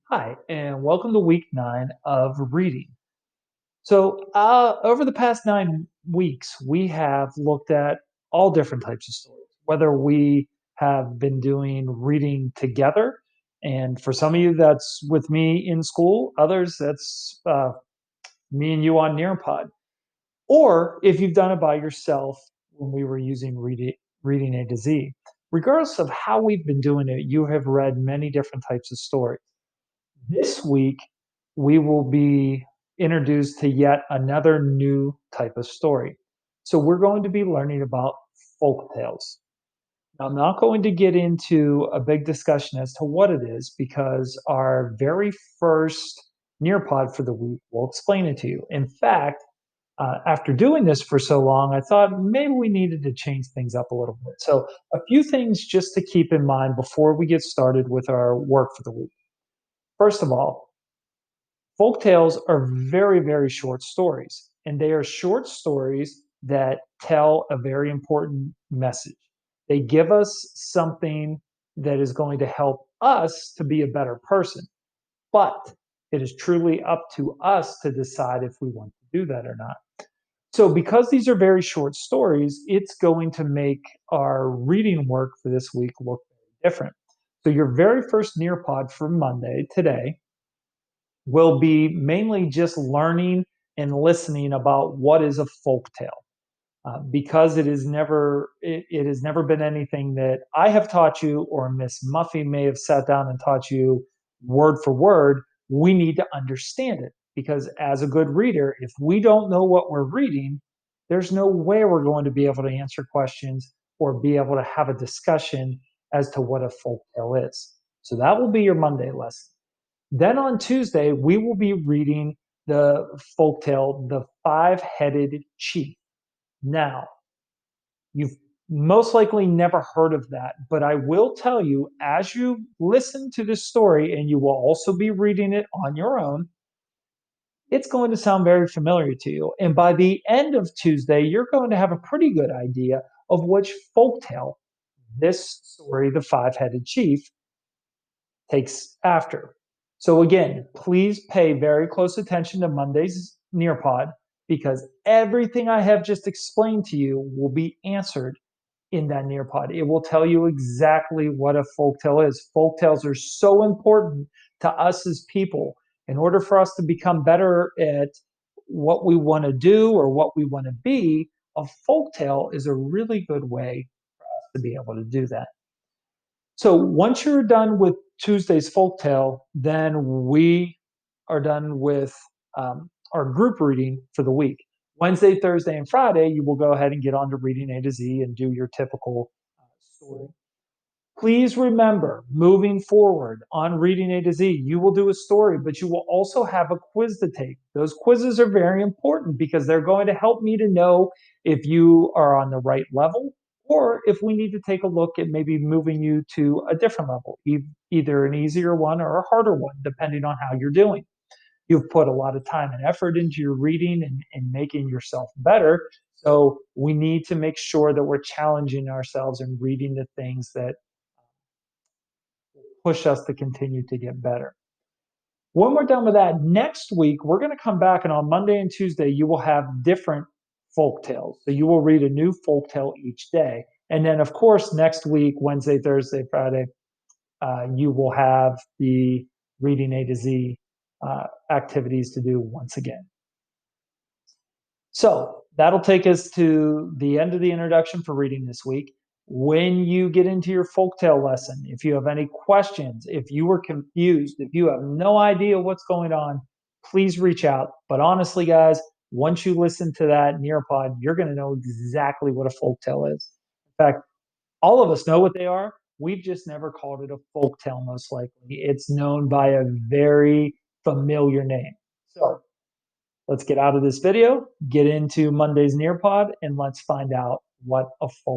Hi, and welcome to week 9 of reading. Over the past 9 weeks, we have looked at all different types of stories, whether we have been doing reading together, and for some of you, that's with me in school, others, that's me and you on Nearpod, or if you've done it by yourself when we were using reading A to Z. Regardless of how we've been doing it, you have read many different types of stories. This week, we will be introduced to yet another new type of story. So, we're going to be learning about folk tales. Now, I'm not going to get into a big discussion as to what it is because our very first Nearpod for the week will explain it to you. In fact, after doing this for so long, I thought maybe we needed to change things up a little bit. So, a few things just to keep in mind before we get started with our work for the week. First of all, folk tales are very, very short stories, and they are short stories that tell a very important message. They give us something that is going to help us to be a better person, but it is truly up to us to decide if we want to do that or not. So, because these are very short stories, it's going to make our reading work for this week look very different. So, your very first Nearpod for Monday today will be mainly just learning and listening about what is a folk tale. Because it has never been anything that I have taught you or Miss Muffy may have sat down and taught you word for word. We need to understand it because as a good reader, if we don't know what we're reading, there's no way we're going to be able to answer questions or be able to have a discussion as to what a folk tale is. So that will be your Monday lesson. Then on Tuesday, we will be reading the folktale, The Five Headed Chief. Now, you've most likely never heard of that, but I will tell you as you listen to this story, and you will also be reading it on your own, it's going to sound very familiar to you. And by the end of Tuesday, you're going to have a pretty good idea of which folktale this story, The Five Headed Chief, takes after. So again, please pay very close attention to Monday's Nearpod because everything I have just explained to you will be answered in that Nearpod. It will tell you exactly what a folktale is. Folktales are so important to us as people. In order for us to become better at what we want to do or what we want to be, a folktale is a really good way to be able to do that. So once you're done with Tuesday's folktale, then we are done with our group reading for the week. Wednesday, Thursday, and Friday, you will go ahead and get on to reading A to Z and do your typical story. Please remember, moving forward on reading A to Z, you will do a story, but you will also have a quiz to take. Those quizzes are very important because they're going to help me to know if you are on the right level or if we need to take a look at maybe moving you to a different level, either an easier one or a harder one, depending on how you're doing. You've put a lot of time and effort into your reading and making yourself better. So we need to make sure that we're challenging ourselves and reading the things that push us to continue to get better. When we're done with that, next week, we're going to come back, and on Monday and Tuesday, you will have different folk tales. So you will read a new folk tale each day. And then, of course, next week, Wednesday, Thursday, Friday, you will have the reading A to Z activities to do once again. So that'll take us to the end of the introduction for reading this week. When you get into your folktale lesson, if you have any questions, if you were confused, if you have no idea what's going on, please reach out. But honestly, guys, once you listen to that Nearpod, you're going to know exactly what a folktale is. In fact, all of us know what they are. We've just never called it a folktale, most likely. It's known by a very familiar name. So let's get out of this video, get into Monday's Nearpod, and let's find out what a folk